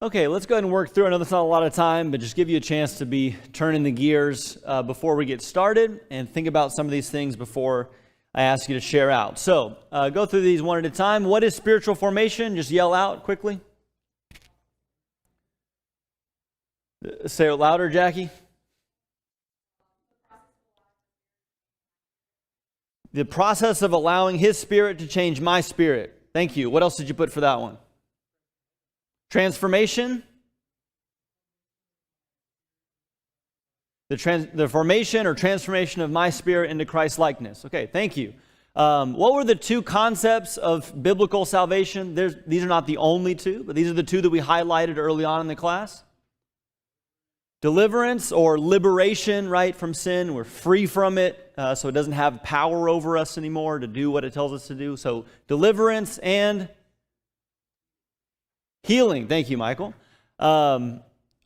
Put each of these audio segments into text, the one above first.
Okay, let's go ahead and work through. I know that's not a lot of time, but just give you a chance to be turning the gears before we get started and think about some of these things before I ask you to share out. So, go through these one at a time. What is spiritual formation? Just yell out quickly. Say it louder, Jackie. The process of allowing His Spirit to change my spirit. Thank you. What else did you put for that one? Transformation. The formation or transformation of my spirit into Christ's likeness. Okay, thank you. What were the two concepts of biblical salvation? These are not the only two, but these are the two that we highlighted early on in the class. Deliverance or liberation, right, from sin. We're free from it, so it doesn't have power over us anymore to do what it tells us to do. So deliverance and healing. Thank you, Michael.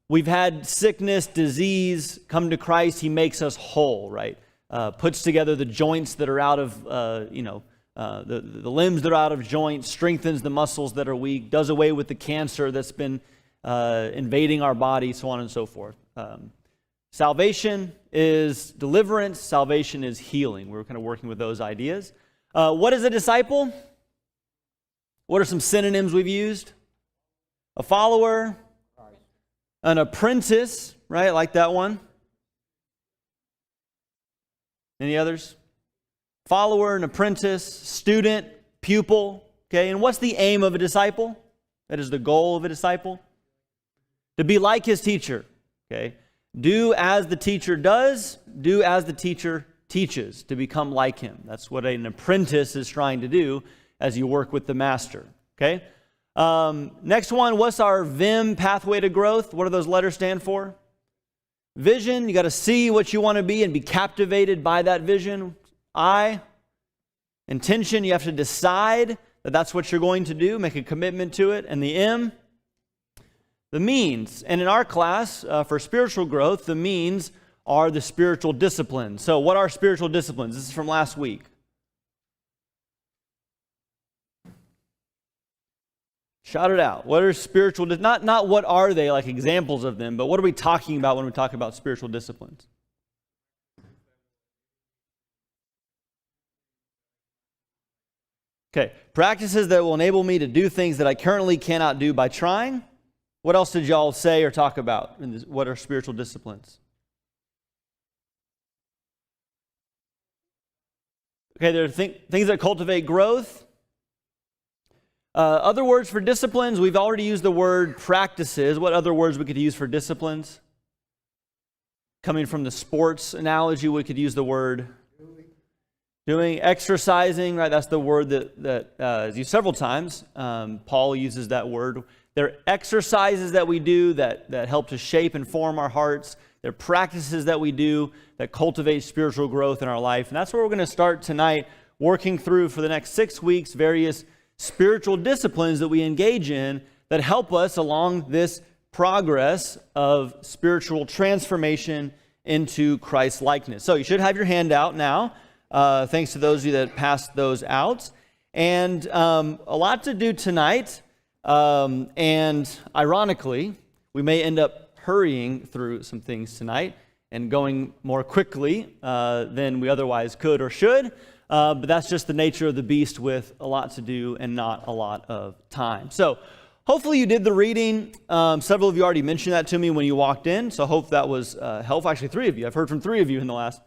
We've had sickness, disease, come to Christ. He makes us whole, right? Puts together the joints that are out of, the limbs that are out of joint, strengthens the muscles that are weak, does away with the cancer that's been invading our body, so on and so forth. Salvation is deliverance. Salvation is healing. We're kind of working with those ideas. What is a disciple? What are some synonyms we've used? A follower, an apprentice, right? Like that one. Any others? Follower, an apprentice, student, pupil. Okay, and what's the aim of a disciple? That is the goal of a disciple. To be like his teacher. Okay, do as the teacher does, do as the teacher teaches, to become like him. That's what an apprentice is trying to do as you work with the master. Okay. Next one, what's our VIM, pathway to growth? What do those letters stand for? Vision, you got to see what you want to be and be captivated by that vision. I, intention, you have to decide that that's what you're going to do, make a commitment to it. And the M, the means. And in our class, for spiritual growth, the means are the spiritual disciplines. So what are spiritual disciplines? This is from last week. Shout it out. What are spiritual, not what are they, like examples of them, but what are we talking about when we talk about spiritual disciplines? Okay, practices that will enable me to do things that I currently cannot do by trying. What else did y'all say or talk about? What are spiritual disciplines? Okay, there are things that cultivate growth. Other words for disciplines, we've already used the word practices. What other words we could use for disciplines? Coming from the sports analogy, we could use the word doing, exercising, right? That's the word that is used several times. Paul uses that word. There are exercises that we do that help to shape and form our hearts. There are practices that we do that cultivate spiritual growth in our life. And that's where we're going to start tonight, working through for the next 6 weeks, various spiritual disciplines that we engage in that help us along this progress of spiritual transformation into Christ's likeness. So you should have your handout now. Thanks to those of you that passed those out. And a lot to do tonight. And ironically, we may end up hurrying through some things tonight and going more quickly than we otherwise could or should. But that's just the nature of the beast with a lot to do and not a lot of time. So hopefully you did the reading. Several of you already mentioned that to me when you walked in. So I hope that was helpful. Actually, 3 of you. I've heard from 3 of you in the last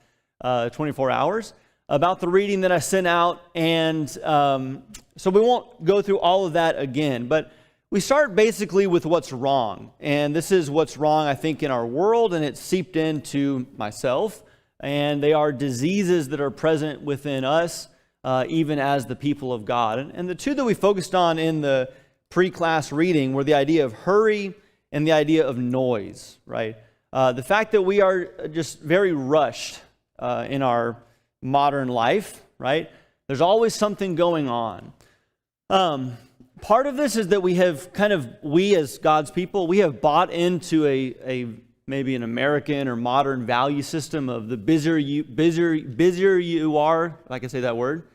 24 hours about the reading that I sent out. And so we won't go through all of that again. But we start basically with what's wrong. And this is what's wrong, I think, in our world. And it's seeped into myself. And they are diseases that are present within us, even as the people of God. And the two that we focused on in the pre-class reading were the idea of hurry and the idea of noise, right? The fact that we are just very rushed in our modern life, right? There's always something going on. Part of this is that we as God's people, we have bought into a maybe an American or modern value system of the busier you are, if I can say that word,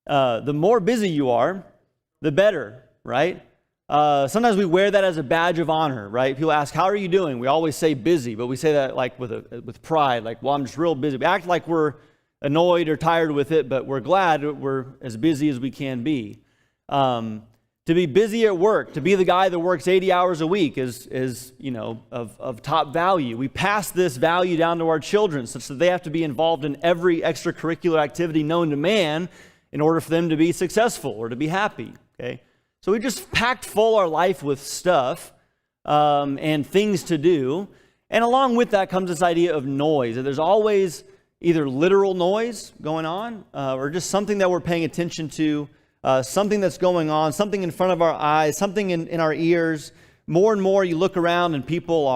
the more busy you are, the better, right? Sometimes we wear that as a badge of honor, right? People ask, how are you doing? We always say busy, but we say that like with pride, like, well, I'm just real busy. We act like we're annoyed or tired with it, but we're glad we're as busy as we can be. To be busy at work, to be the guy that works 80 hours a week is of top value. We pass this value down to our children such that they have to be involved in every extracurricular activity known to man in order for them to be successful or to be happy, okay? So we just packed full our life with stuff and things to do. And along with that comes this idea of noise. There's always either literal noise going on or just something that we're paying attention to, something that's going on, something in front of our eyes, something in our ears. More and more you look around and people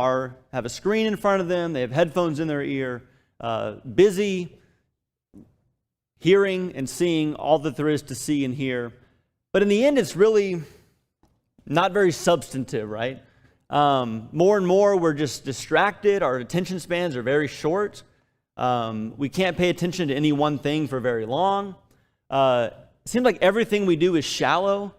have a screen in front of them, they have headphones in their ear, busy hearing and seeing all that there is to see and hear. But in the end, it's really not very substantive, right? More and more, we're just distracted. Our attention spans are very short. We can't pay attention to any one thing for very long. It seems like everything we do is shallow.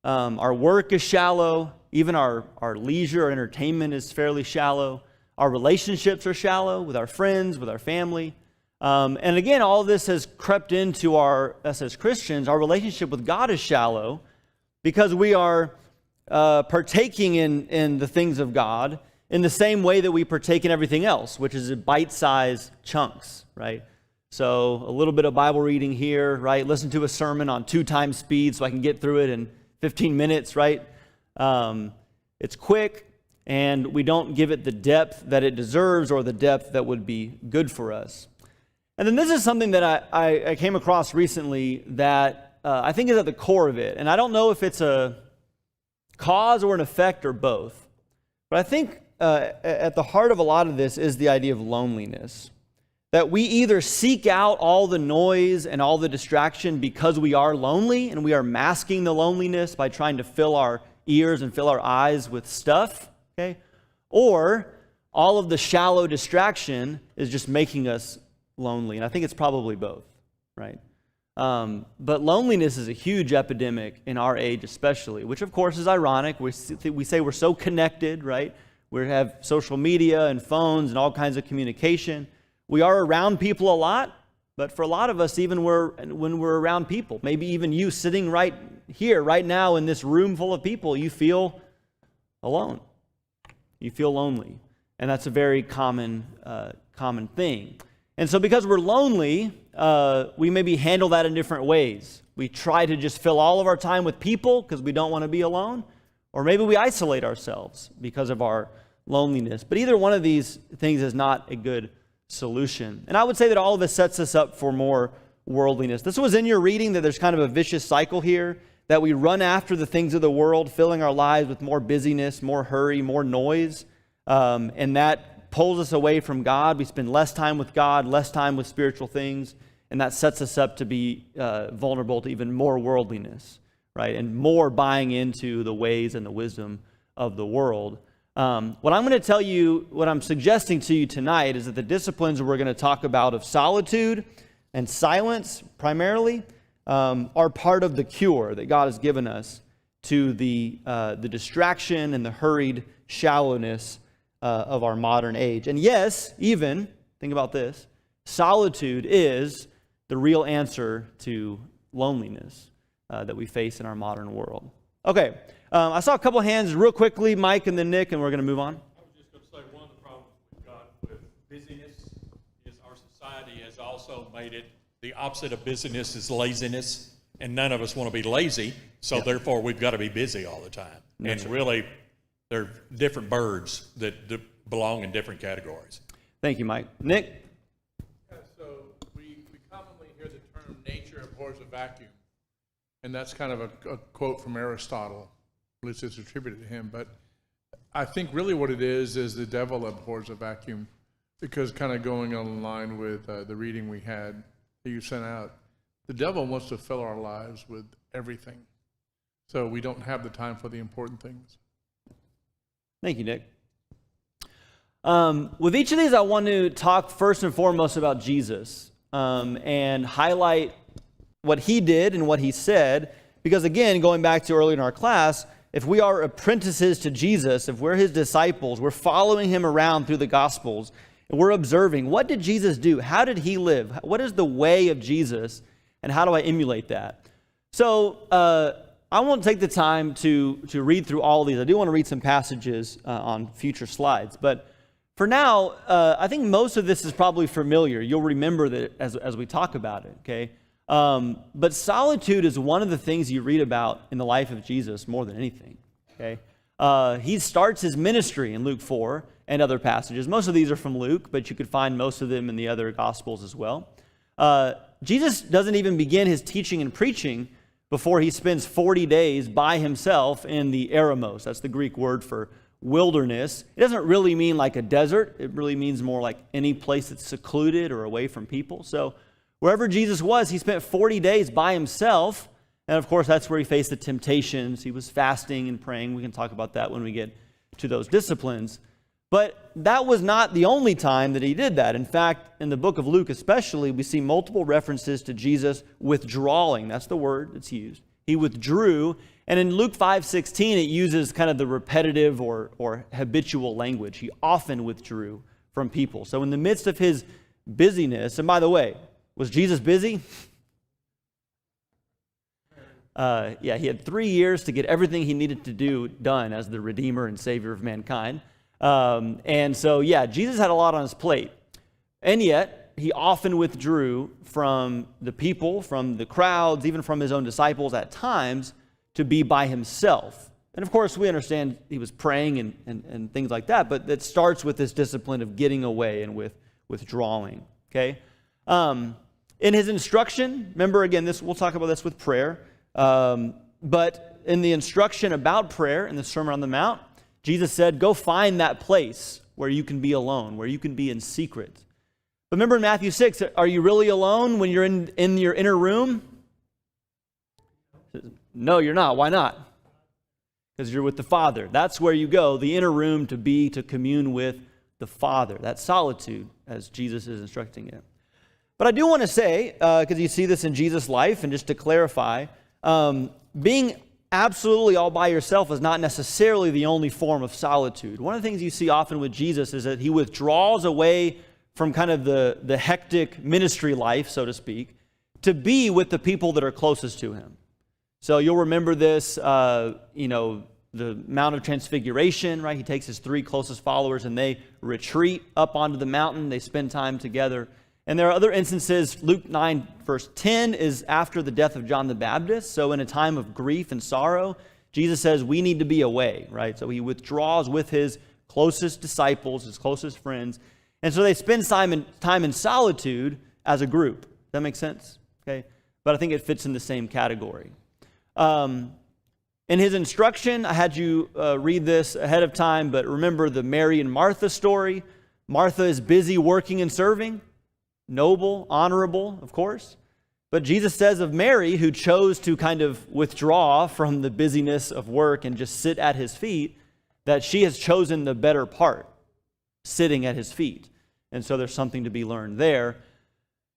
Our work is shallow. Even our leisure or entertainment is fairly shallow. Our relationships are shallow with our friends, with our family. And again, all of this has crept into us as Christians. Our relationship with God is shallow because we are partaking in the things of God in the same way that we partake in everything else, which is in bite-sized chunks, right? So a little bit of Bible reading here, right? Listen to a sermon on 2 times speed so I can get through it in 15 minutes, right? It's quick, and we don't give it the depth that it deserves or the depth that would be good for us. And then this is something that I came across recently that I think is at the core of it. And I don't know if it's a cause or an effect or both. But I think at the heart of a lot of this is the idea of loneliness. That we either seek out all the noise and all the distraction because we are lonely and we are masking the loneliness by trying to fill our ears and fill our eyes with stuff, okay? Or all of the shallow distraction is just making us lonely. And I think it's probably both, right? But loneliness is a huge epidemic in our age especially, which of course is ironic. We say we're so connected, right? We have social media and phones and all kinds of communication. We are around people a lot, but for a lot of us, even when we're around people, maybe even you sitting right here, right now in this room full of people, you feel alone. You feel lonely. And that's a very common thing. And so because we're lonely, we maybe handle that in different ways. We try to just fill all of our time with people because we don't want to be alone. Or maybe we isolate ourselves because of our loneliness. But either one of these things is not a good solution. And I would say that all of this sets us up for more worldliness. This was in your reading that there's kind of a vicious cycle here, that we run after the things of the world, filling our lives with more busyness, more hurry, more noise. And that pulls us away from God. We spend less time with God, less time with spiritual things, and that sets us up to be vulnerable to even more worldliness, right? And more buying into the ways and the wisdom of the world. What I'm going to tell you, what I'm suggesting to you tonight is that the disciplines we're going to talk about of solitude and silence primarily are part of the cure that God has given us to the distraction and the hurried shallowness of our modern age. And yes, even, think about this, solitude is the real answer to loneliness that we face in our modern world. Okay, I saw a couple hands real quickly, Mike and then Nick, and we're going to move on. I was just going to say one of the problems we've got with busyness is our society has also made it the opposite of busyness is laziness, and none of us want to be lazy, so therefore we've got to be busy all the time. That's really, they're different birds that belong in different categories. Thank you, Mike. Nick? Yeah, so we commonly hear the term nature abhors a vacuum. And that's kind of a quote from Aristotle. At least it's attributed to him. But I think really what it is the devil abhors a vacuum. Because kind of going on line with the reading we had that you sent out, the devil wants to fill our lives with everything. So we don't have the time for the important things. Thank you, Nick. With each of these, I want to talk first and foremost about Jesus and highlight what he did and what he said. Because again, going back to earlier in our class, if we are apprentices to Jesus, if we're his disciples, we're following him around through the Gospels, and we're observing, what did Jesus do? How did he live? What is the way of Jesus, and how do I emulate that? So I won't take the time to read through all of these. I do want to read some passages on future slides, but for now, I think most of this is probably familiar. You'll remember that as we talk about it, okay? But solitude is one of the things you read about in the life of Jesus more than anything, okay? He starts his ministry in Luke 4 and other passages. Most of these are from Luke, but you could find most of them in the other Gospels as well. Jesus doesn't even begin his teaching and preaching before he spends 40 days by himself in the eremos. That's the Greek word for wilderness. It doesn't really mean like a desert. It really means more like any place that's secluded or away from people. So wherever Jesus was, he spent 40 days by himself. And of course, that's where he faced the temptations. He was fasting and praying. We can talk about that when we get to those disciplines. But that was not the only time that he did that. In fact, in the book of Luke especially, we see multiple references to Jesus withdrawing. That's the word that's used. He withdrew. And in Luke 5:16, it uses kind of the repetitive or habitual language. He often withdrew from people. So in the midst of his busyness, and by the way, was Jesus busy? Yeah, he had 3 years to get everything he needed to do done as the Redeemer and Savior of mankind. And so, yeah, Jesus had a lot on his plate. And yet, he often withdrew from the people, from the crowds, even from his own disciples at times, to be by himself. And of course, we understand he was praying and things like that, but that starts with this discipline of getting away and withdrawing, okay? In his instruction, remember again, we'll talk about this with prayer, but in the instruction about prayer in the Sermon on the Mount, Jesus said, go find that place where you can be alone, where you can be in secret. But remember in Matthew 6, are you really alone when you're in your inner room? No, you're not. Why not? Because you're with the Father. That's where you go, the inner room, to commune with the Father. That's solitude, as Jesus is instructing it. But I do want to say, because you see this in Jesus' life, and just to clarify, being absolutely all by yourself is not necessarily the only form of solitude. One of the things you see often with Jesus is that he withdraws away from kind of the hectic ministry life, so to speak, to be with the people that are closest to him. So you'll remember this, the Mount of Transfiguration, right? He takes his 3 closest followers and they retreat up onto the mountain. They spend time together. And there are other instances. Luke 9, verse 10 is after the death of John the Baptist. So in a time of grief and sorrow, Jesus says we need to be away, right? So he withdraws with his closest disciples, his closest friends. And so they spend time in solitude as a group. Does that make sense? Okay. But I think it fits in the same category. In his instruction, I had you read this ahead of time, but remember the Mary and Martha story. Martha is busy working and serving. Noble, honorable, of course. But Jesus says of Mary, who chose to kind of withdraw from the busyness of work and just sit at his feet, that she has chosen the better part, sitting at his feet. And so there's something to be learned there.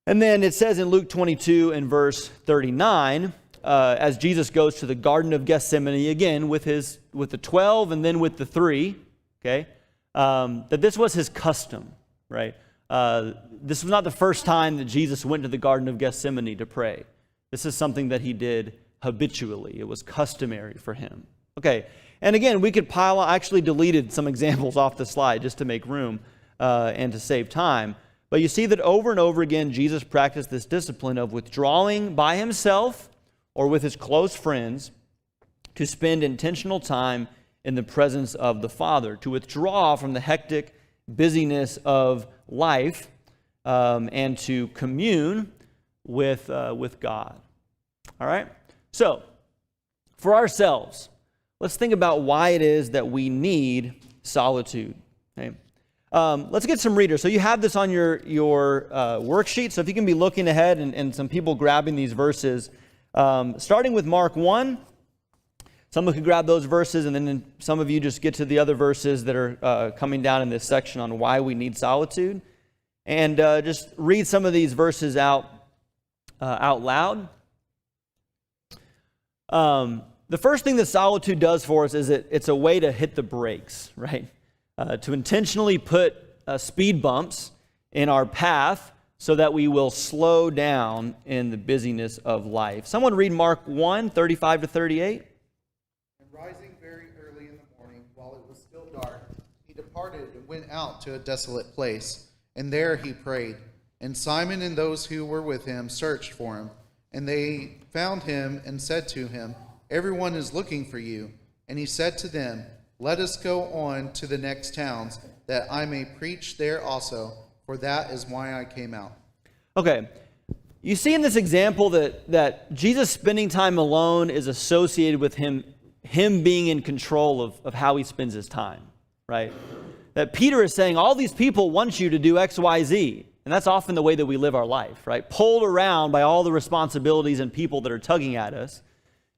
And then it says in Luke 22 and verse 39, as Jesus goes to the Garden of Gethsemane again with the 12 and then with the 3, okay, that this was his custom, right? This was not the first time that Jesus went to the Garden of Gethsemane to pray. This is something that he did habitually. It was customary for him. Okay, and again, we could pile on. I actually deleted some examples off the slide just to make room and to save time. But you see that over and over again, Jesus practiced this discipline of withdrawing by himself or with his close friends to spend intentional time in the presence of the Father, to withdraw from the hectic busyness of life and to commune with God. All right? So, for ourselves, let's think about why it is that we need solitude. Okay? Let's get some readers. So you have this on your worksheet. So if you can be looking ahead and some people grabbing these verses, starting with Mark 1. Someone could grab those verses, and then some of you just get to the other verses that are coming down in this section on why we need solitude. And just read some of these verses out loud. The first thing that solitude does for us is it's a way to hit the brakes, right? To intentionally put speed bumps in our path so that we will slow down in the busyness of life. Someone read Mark 1, 35 to 38. And rising very early in the morning, while it was still dark, he departed and went out to a desolate place, and there he prayed. And Simon and those who were with him searched for him, and they found him and said to him, "Everyone is looking for you." And he said to them, "Let us go on to the next towns, that I may preach there also, for that is why I came out." Okay, you see in this example that Jesus spending time alone is associated with him being in control of how he spends his time, right? That Peter is saying, all these people want you to do X, Y, Z. And that's often the way that we live our life, right? Pulled around by all the responsibilities and people that are tugging at us.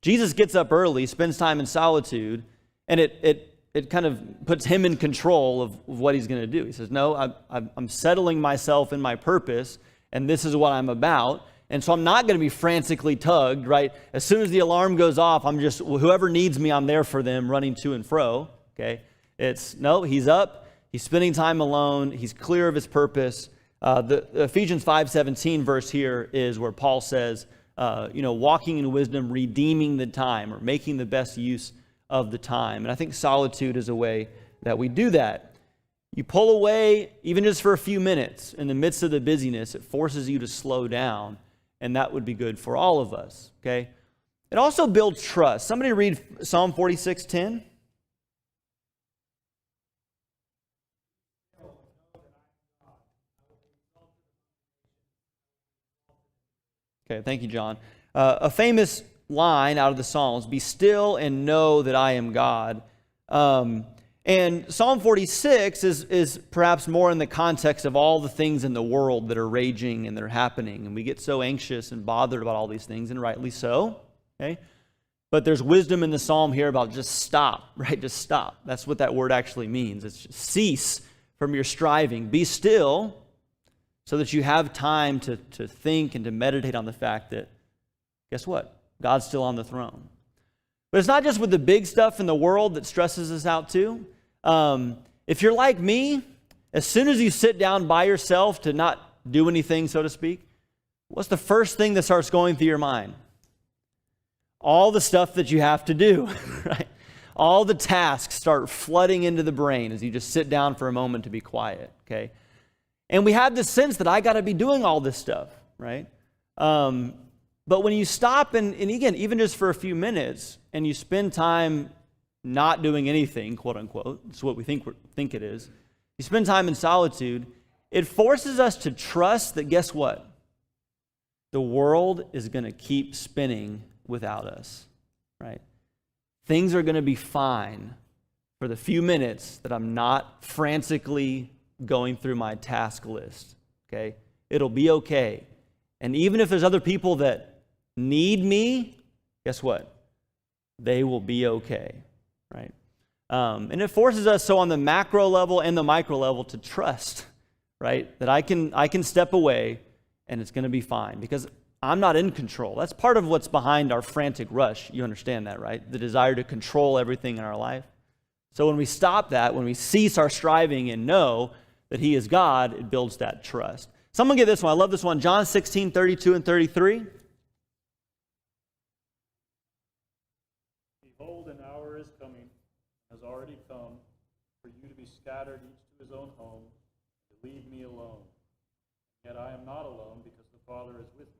Jesus gets up early, spends time in solitude, and it kind of puts him in control of what he's going to do. He says, no, I'm settling myself in my purpose, and this is what I'm about. And so I'm not going to be frantically tugged, right? As soon as the alarm goes off, I'm just, whoever needs me, I'm there for them, running to and fro, okay? No, he's up, he's spending time alone, he's clear of his purpose. The Ephesians 5:17 verse here is where Paul says, walking in wisdom, redeeming the time, or making the best use of the time. And I think solitude is a way that we do that. You pull away, even just for a few minutes, in the midst of the busyness, it forces you to slow down, and that would be good for all of us, okay? It also builds trust. Somebody read Psalm 46:10. Okay, thank you, John. A famous line out of the Psalms, "Be still and know that I am God." And Psalm 46 is perhaps more in the context of all the things in the world that are raging and they're happening. And we get so anxious and bothered about all these things, and rightly so. Okay? But there's wisdom in the Psalm here about just stop, right? Just stop. That's what that word actually means. It's just cease from your striving. Be still so that you have time to think and to meditate on the fact that, guess what? God's still on the throne. But it's not just with the big stuff in the world that stresses us out too. If you're like me, as soon as you sit down by yourself to not do anything, so to speak, what's the first thing that starts going through your mind? All the stuff that you have to do, right? All the tasks start flooding into the brain as you just sit down for a moment to be quiet, okay? And we have this sense that I got to be doing all this stuff, right? But when you stop and again, even just for a few minutes, and you spend time not doing anything, quote unquote, it's what we think it is, you spend time in solitude, it forces us to trust that, guess what? The world is going to keep spinning without us, right? Things are going to be fine for the few minutes that I'm not frantically going through my task list, okay? It'll be okay. And even if there's other people that need me, guess what? They will be okay, right? And it forces us, so on the macro level and the micro level, to trust, right? That I can step away and it's going to be fine because I'm not in control. That's part of what's behind our frantic rush. You understand that, right? The desire to control everything in our life. So when we stop that, when we cease our striving and know that He is God, it builds that trust. Someone get this one. I love this one. John 16:32 and 33. Behold, an hour is coming, has already come, for you to be scattered each to his own home, to leave me alone. Yet I am not alone, because the Father is with me.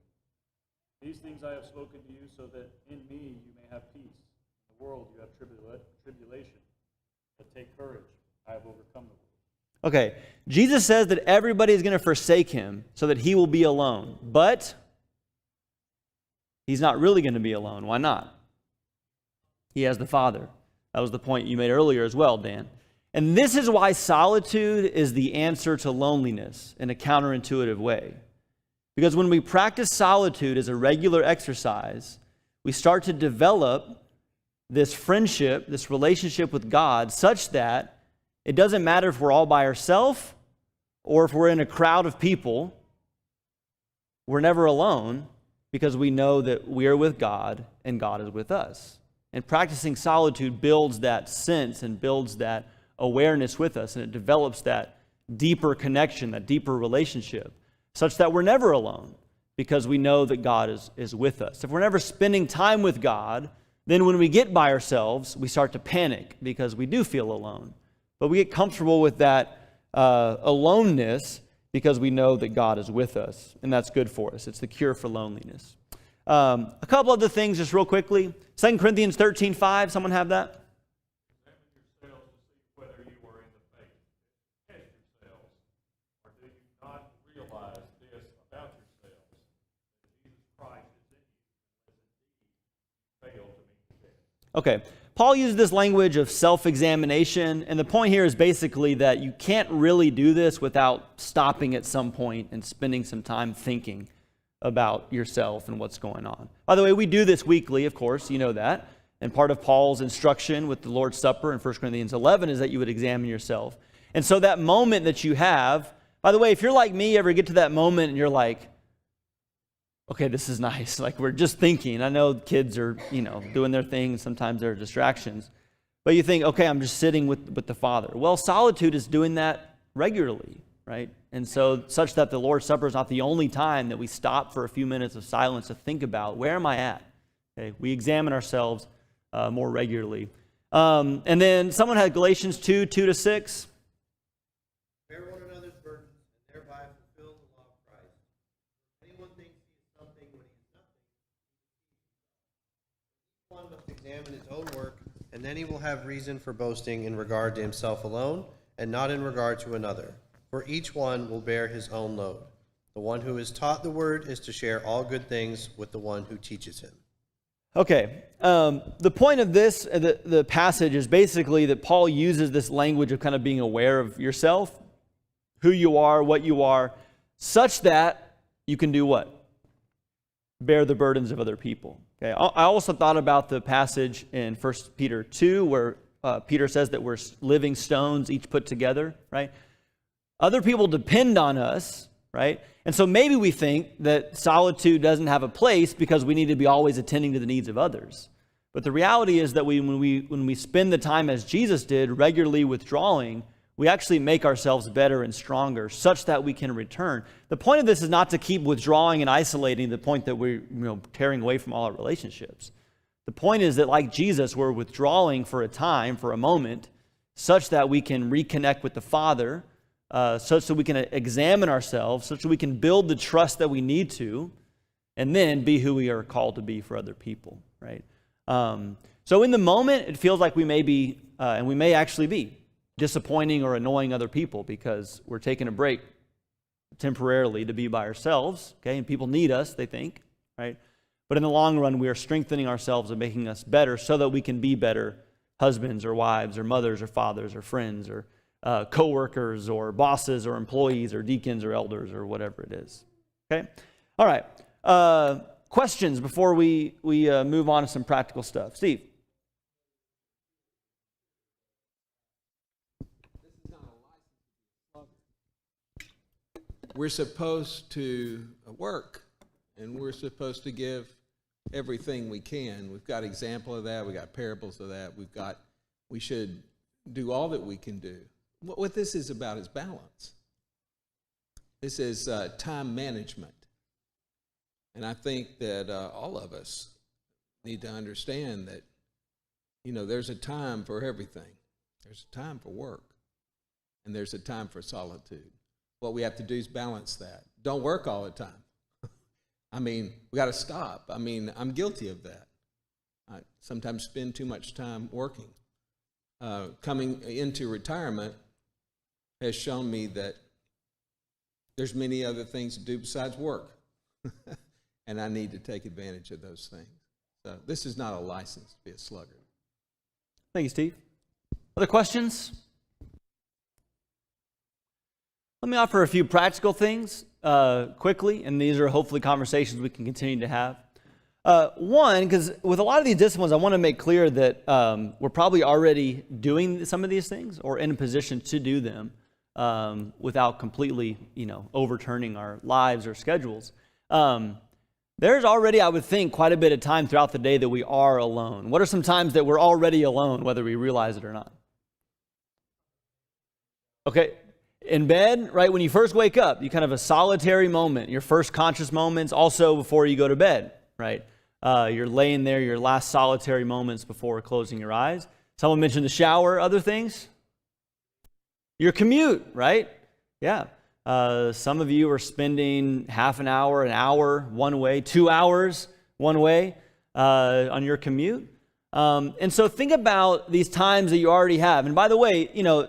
These things I have spoken to you, so that in me you may have peace. In the world you have tribulation, but take courage, I have overcome the world. Okay, Jesus says that everybody is going to forsake Him so that He will be alone. But He's not really going to be alone. Why not? He has the Father. That was the point you made earlier as well, Dan. And this is why solitude is the answer to loneliness in a counterintuitive way. Because when we practice solitude as a regular exercise, we start to develop this friendship, this relationship with God, such that it doesn't matter if we're all by ourselves or if we're in a crowd of people, we're never alone because we know that we are with God and God is with us. And practicing solitude builds that sense and builds that awareness with us, and it develops that deeper connection, that deeper relationship, such that we're never alone because we know that God is with us. If we're never spending time with God, then when we get by ourselves, we start to panic because we do feel alone. But we get comfortable with that aloneness because we know that God is with us, and that's good for us. It's the cure for loneliness. A couple other things just real quickly. 2 Corinthians 13:5, someone have that? Examine yourselves to see whether you are in the faith. Test yourselves, or do you not realize this about yourselves, that Jesus Christ is in you, unless indeed you fail to meet the test. Okay. Paul uses this language of self-examination, and the point here is basically that you can't really do this without stopping at some point and spending some time thinking about yourself and what's going on. By the way, we do this weekly, of course, you know that. And part of Paul's instruction with the Lord's Supper in 1 Corinthians 11 is that you would examine yourself. And so that moment that you have, by the way, if you're like me, ever get to that moment and you're like, okay, this is nice. Like we're just thinking. I know kids are, doing their thing. Sometimes there are distractions. But you think, okay, I'm just sitting with the Father. Well, solitude is doing that regularly, right? And so such that the Lord's Supper is not the only time that we stop for a few minutes of silence to think about, where am I at? Okay, we examine ourselves more regularly. And then someone had Galatians 2:2-6. Bear one another's burdens, and thereby fulfill the law of Christ. If anyone thinks he is something when he is nothing, each one must examine his own work, and then he will have reason for boasting in regard to himself alone, and not in regard to another. For each one will bear his own load. The one who is taught the word is to share all good things with the one who teaches him. Okay, the point of this, the passage is basically that Paul uses this language of kind of being aware of yourself, who you are, what you are, such that you can do what? Bear the burdens of other people. Okay. I also thought about the passage in 1 Peter 2 where Peter says that we're living stones, each put together, right? Other people depend on us, right? And so maybe we think that solitude doesn't have a place because we need to be always attending to the needs of others. But the reality is that when we spend the time as Jesus did, regularly withdrawing, we actually make ourselves better and stronger such that we can return. The point of this is not to keep withdrawing and isolating to the point that we're tearing away from all our relationships. The point is that like Jesus, we're withdrawing for a time, for a moment, such that we can reconnect with the Father, such that we can examine ourselves, such that we can build the trust that we need to, and then be who we are called to be for other people, right? So in the moment, it feels like we may be, and we may actually be, disappointing or annoying other people because we're taking a break temporarily to be by ourselves, okay? And people need us, they think, right? But in the long run, we are strengthening ourselves and making us better so that we can be better husbands or wives or mothers or fathers or friends or co-workers or bosses or employees or deacons or elders or whatever it is. Okay? All right. Questions before we move on to some practical stuff. Steve? We're supposed to work, and we're supposed to give everything we can. We've got example of that. We've got parables of that. We should do all that we can do. What this is about is balance. This is time management. And I think that all of us need to understand that, there's a time for everything. There's a time for work, and there's a time for solitude. What we have to do is balance that. Don't work all the time. we got to stop. I'm guilty of that. I sometimes spend too much time working. Coming into retirement has shown me that there's many other things to do besides work. And I need to take advantage of those things. So this is not a license to be a sluggard. Thank you, Steve. Other questions? Let me offer a few practical things quickly, and these are hopefully conversations we can continue to have. One, because with a lot of these disciplines, I want to make clear that we're probably already doing some of these things or in a position to do them without completely, overturning our lives or schedules. there's already, I would think, quite a bit of time throughout the day that we are alone. What are some times that we're already alone, whether we realize it or not? Okay, in bed, right, when you first wake up, you kind of have a solitary moment, your first conscious moments, also before you go to bed, right? You're laying there, your last solitary moments before closing your eyes. Someone mentioned the shower, other things? Your commute, right? Yeah. Some of you are spending half an hour one way, 2 hours one way on your commute. And so think about these times that you already have. And by the way, you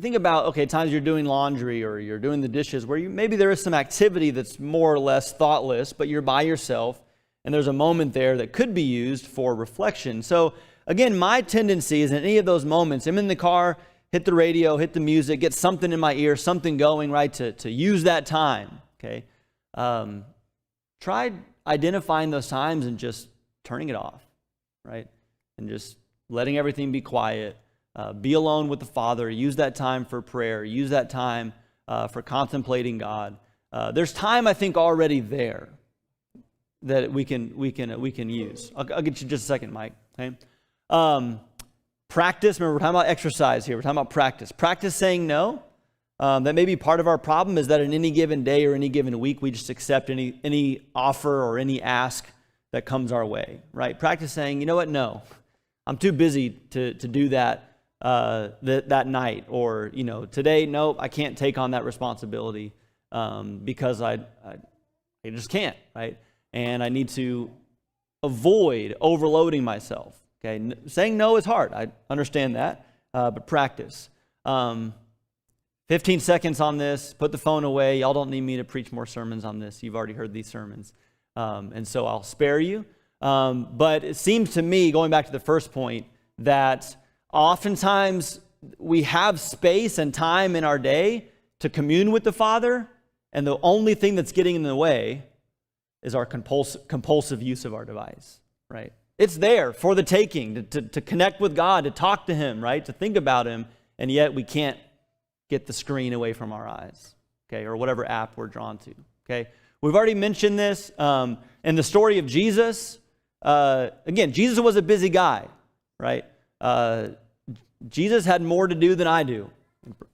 think about, okay, times you're doing laundry or you're doing the dishes where maybe there is some activity that's more or less thoughtless, but you're by yourself and there's a moment there that could be used for reflection. So again, my tendency is in any of those moments, I'm in the car, hit the radio, hit the music, get something in my ear, something going, right, to use that time, okay? Try identifying those times and just turning it off, right? And just letting everything be quiet. Be alone with the Father. Use that time for prayer. Use that time for contemplating God. There's time, I think, already there that we can use. I'll get you just a second, Mike, okay? Practice, remember we're talking about exercise here, we're talking about practice. Practice saying no. That may be part of our problem, is that in any given day or any given week, we just accept any offer or any ask that comes our way, right? Practice saying, you know what, no, I'm too busy to do that that night, or, today, nope, I can't take on that responsibility because I just can't, right? And I need to avoid overloading myself. Okay, saying no is hard. I understand that, but practice. 15 seconds on this, put the phone away. Y'all don't need me to preach more sermons on this. You've already heard these sermons. And so I'll spare you. But it seems to me, going back to the first point, that oftentimes we have space and time in our day to commune with the Father, and the only thing that's getting in the way is our compulsive use of our device, right? It's there for the taking, to connect with God, to talk to Him, right? To think about Him, and yet we can't get the screen away from our eyes, okay? Or whatever app we're drawn to, okay? We've already mentioned this in the story of Jesus. Again, Jesus was a busy guy, right? Jesus had more to do than I do,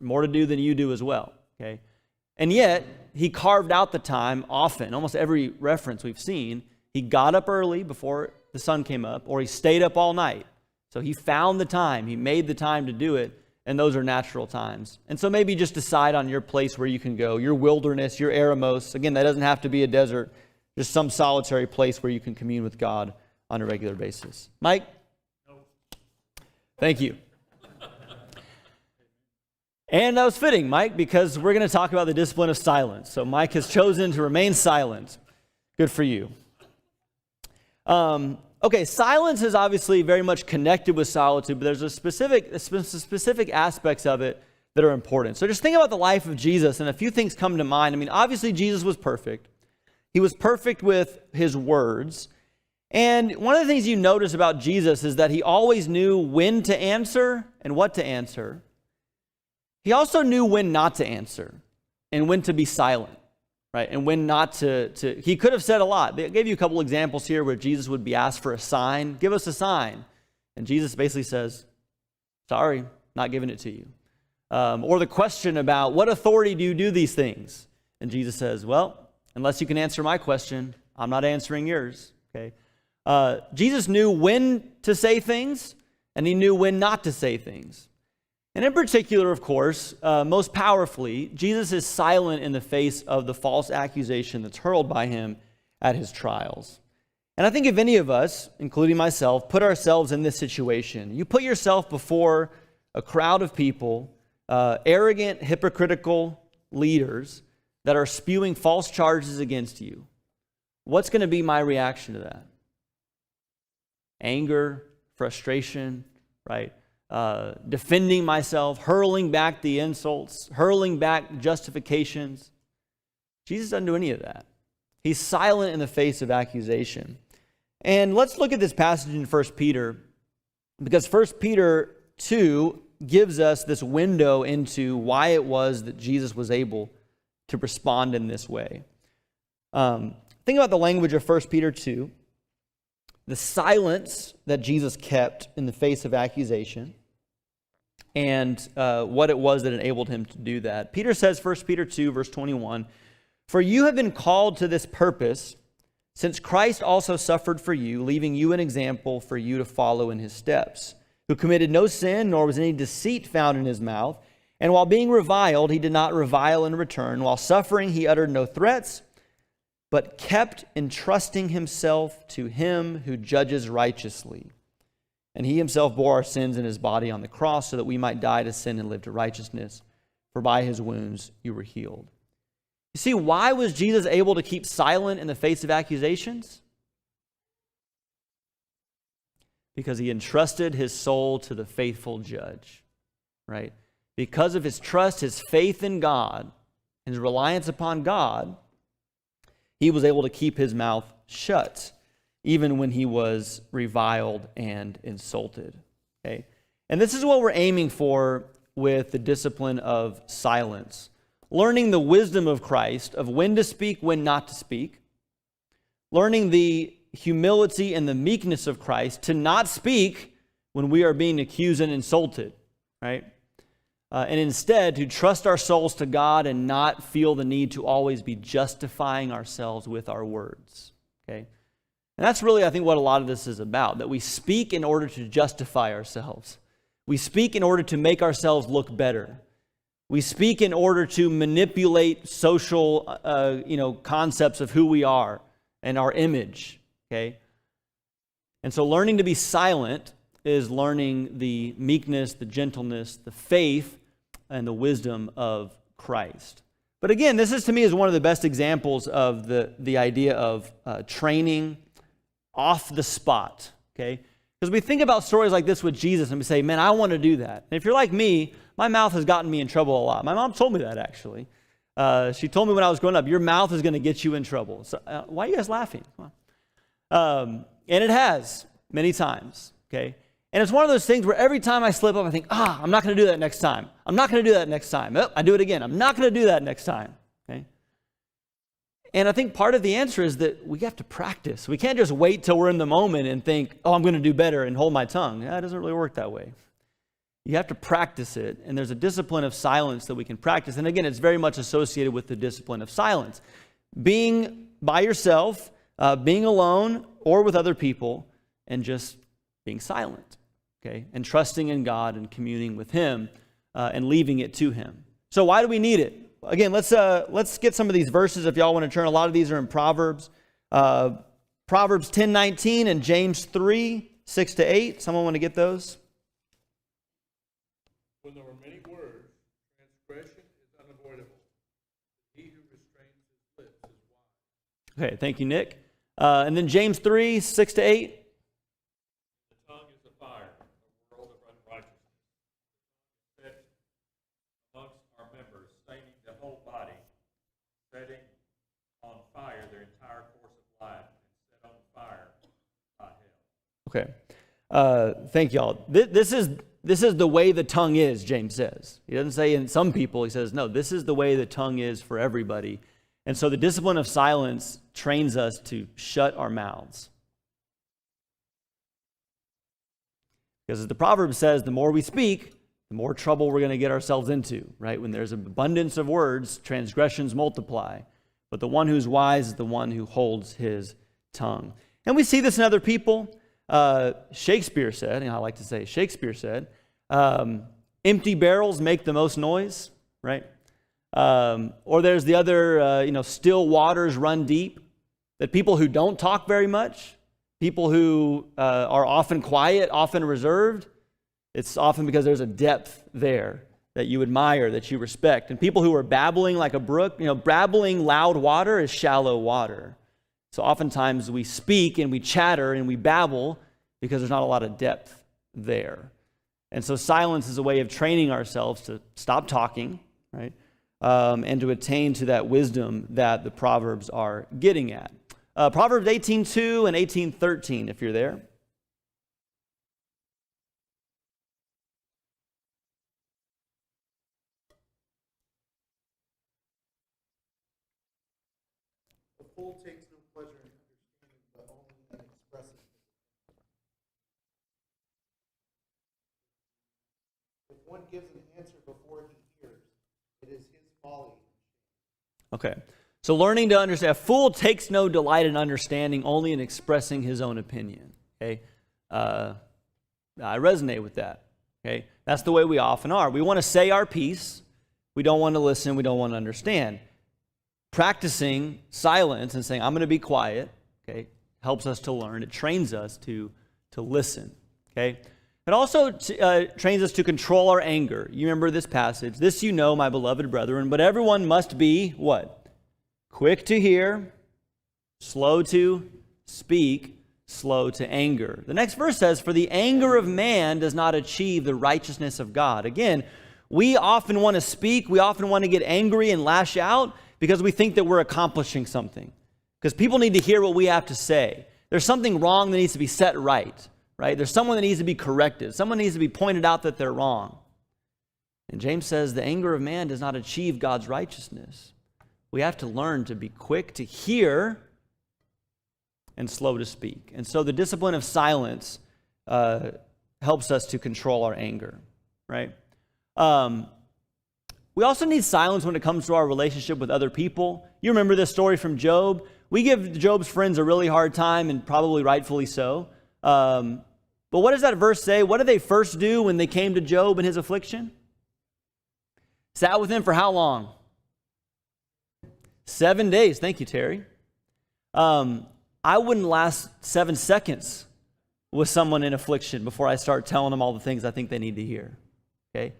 more to do than you do as well, okay? And yet, He carved out the time often, almost every reference we've seen. He got up early before the sun came up, or He stayed up all night. So He found the time, He made the time to do it, and those are natural times. And so maybe just decide on your place where you can go, your wilderness, your eremos. Again, that doesn't have to be a desert, just some solitary place where you can commune with God on a regular basis. Mike? No. Thank you. And that was fitting, Mike, because we're going to talk about the discipline of silence. So Mike has chosen to remain silent. Good for you. Okay, silence is obviously very much connected with solitude, but there's a specific aspects of it that are important. So just think about the life of Jesus, and a few things come to mind. I mean, obviously Jesus was perfect. He was perfect with His words. And one of the things you notice about Jesus is that He always knew when to answer and what to answer. He also knew when not to answer and when to be silent. Right, and when not to, he could have said a lot. They gave you a couple examples here where Jesus would be asked for a sign. Give us a sign. And Jesus basically says, sorry, not giving it to you. Or the question about, what authority do you do these things? And Jesus says, well, unless you can answer my question, I'm not answering yours. Okay. Jesus knew when to say things, and He knew when not to say things. And in particular, of course, most powerfully, Jesus is silent in the face of the false accusation that's hurled by Him at His trials. And I think if any of us, including myself, put ourselves in this situation, you put yourself before a crowd of people, arrogant, hypocritical leaders that are spewing false charges against you, what's going to be my reaction to that? Anger, frustration, right? Defending myself, hurling back the insults, hurling back justifications. Jesus doesn't do any of that. He's silent in the face of accusation. And let's look at this passage in 1 Peter, because 1 Peter 2 gives us this window into why it was that Jesus was able to respond in this way. think about the language of 1 Peter 2, the silence that Jesus kept in the face of accusation, and what it was that enabled him to do that. Peter says, 1 Peter 2, verse 21, "For you have been called to this purpose, since Christ also suffered for you, leaving you an example for you to follow in his steps, who committed no sin, nor was any deceit found in his mouth. And while being reviled, he did not revile in return. While suffering, he uttered no threats, but kept entrusting himself to him who judges righteously. And he himself bore our sins in his body on the cross, so that we might die to sin and live to righteousness. For by his wounds you were healed." You see, why was Jesus able to keep silent in the face of accusations? Because he entrusted his soul to the faithful judge, right? Because of his trust, his faith in God, his reliance upon God, he was able to keep his mouth shut, even when he was reviled and insulted. Okay? And this is what we're aiming for with the discipline of silence. Learning the wisdom of Christ, of when to speak, when not to speak. Learning the humility and the meekness of Christ to not speak when we are being accused and insulted, right? And instead to trust our souls to God and not feel the need to always be justifying ourselves with our words, okay? And that's really, I think, what a lot of this is about, that we speak in order to justify ourselves. We speak in order to make ourselves look better. We speak in order to manipulate social, concepts of who we are and our image, okay? And so learning to be silent is learning the meekness, the gentleness, the faith, and the wisdom of Christ. But again, this is to me is one of the best examples of the idea of training off the spot, okay? Because we think about stories like this with Jesus and we say, man, I want to do that. And if you're like me, my mouth has gotten me in trouble a lot. My mom told me that, actually. She told me when I was growing up, your mouth is going to get you in trouble. So why are you guys laughing? Come on. And it has many times, okay? And it's one of those things where every time I slip up, I think, I'm not going to do that next time. I'm not going to do that next time. Oh, I do it again. I'm not going to do that next time, okay? And I think part of the answer is that we have to practice. We can't just wait till we're in the moment and think, I'm going to do better and hold my tongue. Yeah, it doesn't really work that way. You have to practice it, and there's a discipline of silence that we can practice. And again, it's very much associated with the discipline of silence. Being by yourself, being alone, or with other people, and just being silent, okay? And trusting in God and communing with him and leaving it to him. So why do we need it? Again, let's get some of these verses if y'all want to turn. A lot of these are in Proverbs. Proverbs 10:19 and James 3:6-8. Someone want to get those? When there are many words, transgression is unavoidable. He who restrains his lips is wise. Okay, thank you, Nick. And then James 3:6-8. The tongue is a fire, a world of unrighteousness. Set amongst our members, staining the whole body, setting on fire their entire course of life, and set on fire by hell. Okay. Thank y'all. This is the way the tongue is, James says. He doesn't say in some people, he says, no, this is the way the tongue is for everybody. And so the discipline of silence trains us to shut our mouths. Because as the proverb says, the more we speak, the more trouble we're going to get ourselves into, right? When there's an abundance of words, transgressions multiply. But the one who's wise is the one who holds his tongue. And we see this in other people. Shakespeare said, and I like to say Shakespeare said, empty barrels make the most noise, right? Or there's the other, still waters run deep. That people who don't talk very much, people who are often quiet, often reserved, it's often because there's a depth there that you admire, that you respect. And people who are babbling like a brook, babbling loud water is shallow water. So oftentimes we speak and we chatter and we babble because there's not a lot of depth there. And so silence is a way of training ourselves to stop talking, right? And to attain to that wisdom that the Proverbs are getting at. Proverbs 18:2 and 18:13, if you're there. The fool takes no pleasure in understanding, but only in expressing. If one gives an answer before he hears, it is his folly. Okay. So learning to understand. A fool takes no delight in understanding, only in expressing his own opinion. Okay. I resonate with that. Okay. That's the way we often are. We want to say our piece. We don't want to listen. We don't want to understand. Practicing silence and saying, I'm going to be quiet, okay, helps us to learn. It trains us to listen. Okay. It also trains us to control our anger. You remember this passage. This you know, my beloved brethren, but everyone must be what? Quick to hear, slow to speak, slow to anger. The next verse says, for the anger of man does not achieve the righteousness of God. Again, we often want to speak, we often want to get angry and lash out because we think that we're accomplishing something. Because people need to hear what we have to say. There's something wrong that needs to be set right? There's someone that needs to be corrected. Someone needs to be pointed out that they're wrong. And James says the anger of man does not achieve God's righteousness. We have to learn to be quick to hear and slow to speak. And so the discipline of silence helps us to control our anger, right? We also need silence when it comes to our relationship with other people. You remember this story from Job. We give Job's friends a really hard time, and probably rightfully so. But what does that verse say? What did they first do when they came to Job in his affliction? Sat with him for how long? 7 days. Thank you, Terry. I wouldn't last 7 seconds with someone in affliction before I start telling them all the things I think they need to hear. Okay?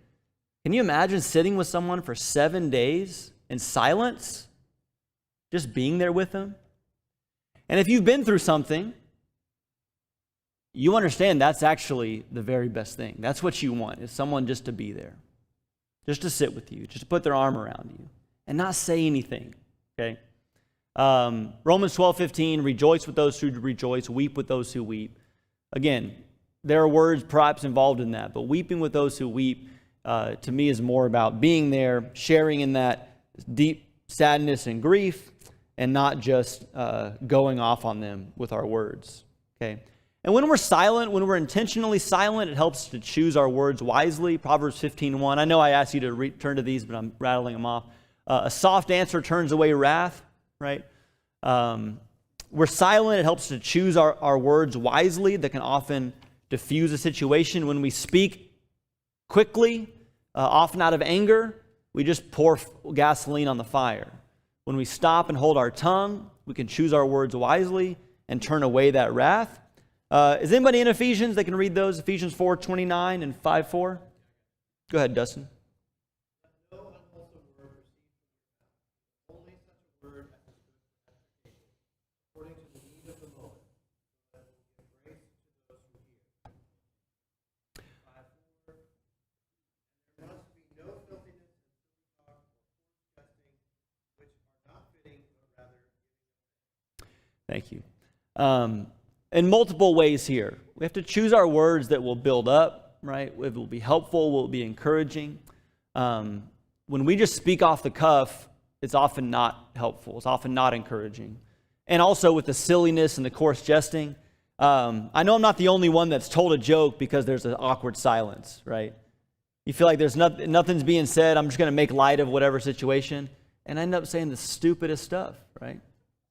Can you imagine sitting with someone for 7 days in silence? Just being there with them? And if you've been through something, you understand that's actually the very best thing. That's what you want, is someone just to be there. Just to sit with you, just to put their arm around you and not say anything. Okay? Romans 12:15, rejoice with those who rejoice, weep with those who weep. Again, there are words perhaps involved in that, but weeping with those who weep, to me, is more about being there, sharing in that deep sadness and grief, and not just going off on them with our words. Okay? And when we're silent, when we're intentionally silent, it helps to choose our words wisely. Proverbs 15:1. I know I asked you to return to these, but I'm rattling them off. A soft answer turns away wrath, right? We're silent. It helps to choose our words wisely that can often diffuse a situation. When we speak quickly, often out of anger, we just pour gasoline on the fire. When we stop and hold our tongue, we can choose our words wisely and turn away that wrath. Is anybody in Ephesians that can read those? Ephesians 4:29 and 5:4? Go ahead, Dustin. No unwholesome word proceeds from your mouth, only such a word as is good for edification, according to the need of the moment, so that it will give grace to those who hear. 5:4. And there must be no filthiness and silly talk or coarse jesting, which are not fitting, but rather giving. Thank you. In multiple ways here. We have to choose our words that will build up, right? It will be helpful, will be encouraging. When we just speak off the cuff, it's often not helpful. It's often not encouraging. And also with the silliness and the coarse jesting. I know I'm not the only one that's told a joke because there's an awkward silence, right? You feel like there's nothing's being said. I'm just going to make light of whatever situation. And I end up saying the stupidest stuff, right?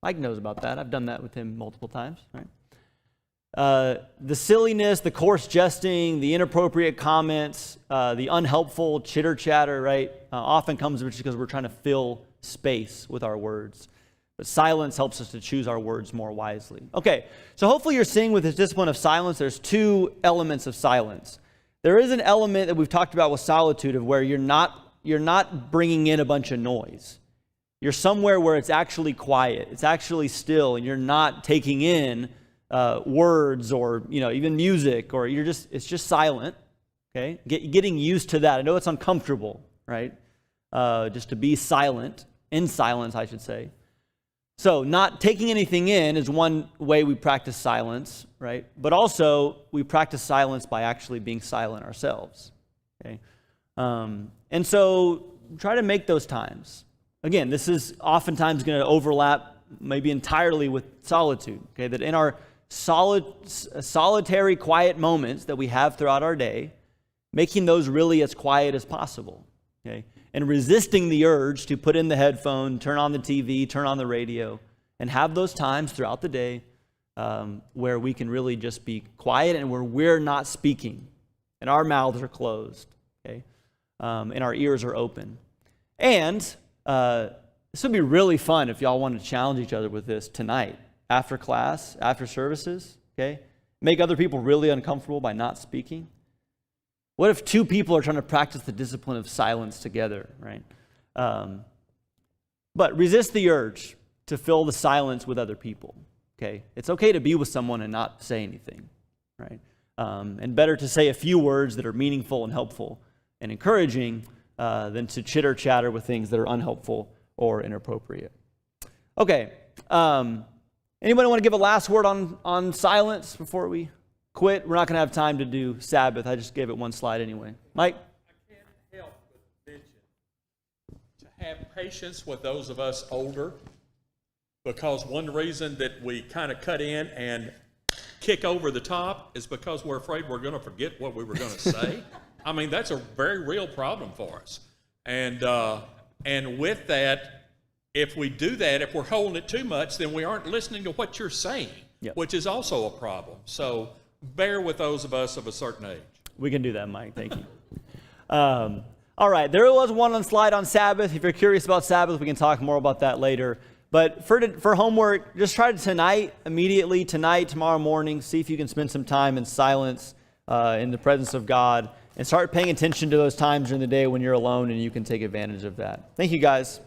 Mike knows about that. I've done that with him multiple times, right? The silliness, the coarse jesting, the inappropriate comments, the unhelpful chitter-chatter, right, often comes just because we're trying to fill space with our words. But silence helps us to choose our words more wisely. Okay, so hopefully you're seeing with this discipline of silence, there's two elements of silence. There is an element that we've talked about with solitude of where you're not bringing in a bunch of noise. You're somewhere where it's actually quiet, it's actually still, and you're not taking in words or even music, or it's just silent. Okay, getting used to that. I know it's uncomfortable, right? Just to be silent, in silence, I should say. So not taking anything in is one way we practice silence, right? But also we practice silence by actually being silent ourselves. Okay, and so try to make those times. Again, this is oftentimes going to overlap maybe entirely with solitude. Okay, that in our solitary, quiet moments that we have throughout our day, making those really as quiet as possible. Okay, and resisting the urge to put in the headphone, turn on the TV, turn on the radio, and have those times throughout the day where we can really just be quiet and where we're not speaking and our mouths are closed, okay, and our ears are open. And this would be really fun if y'all want to challenge each other with this tonight, after class, after services, okay? Make other people really uncomfortable by not speaking. What if two people are trying to practice the discipline of silence together, right? But resist the urge to fill the silence with other people, okay? It's okay to be with someone and not say anything, right? And better to say a few words that are meaningful and helpful and encouraging than to chitter-chatter with things that are unhelpful or inappropriate. Okay, anybody want to give a last word on silence before we quit? We're not going to have time to do Sabbath. I just gave it one slide anyway. Mike? I can't help but mention to have patience with those of us older, because one reason that we kind of cut in and kick over the top is because we're afraid we're going to forget what we were going to say. I mean, that's a very real problem for us. And with that, if we do that, if we're holding it too much, then we aren't listening to what you're saying, Yep. which is also a problem. So bear with those of us of a certain age. We can do that, Mike. Thank you. All right, there was one on slide on Sabbath. If you're curious about Sabbath, we can talk more about that later. But for homework, just try to tonight, tomorrow morning, see if you can spend some time in silence in the presence of God and start paying attention to those times during the day when you're alone and you can take advantage of that. Thank you, guys.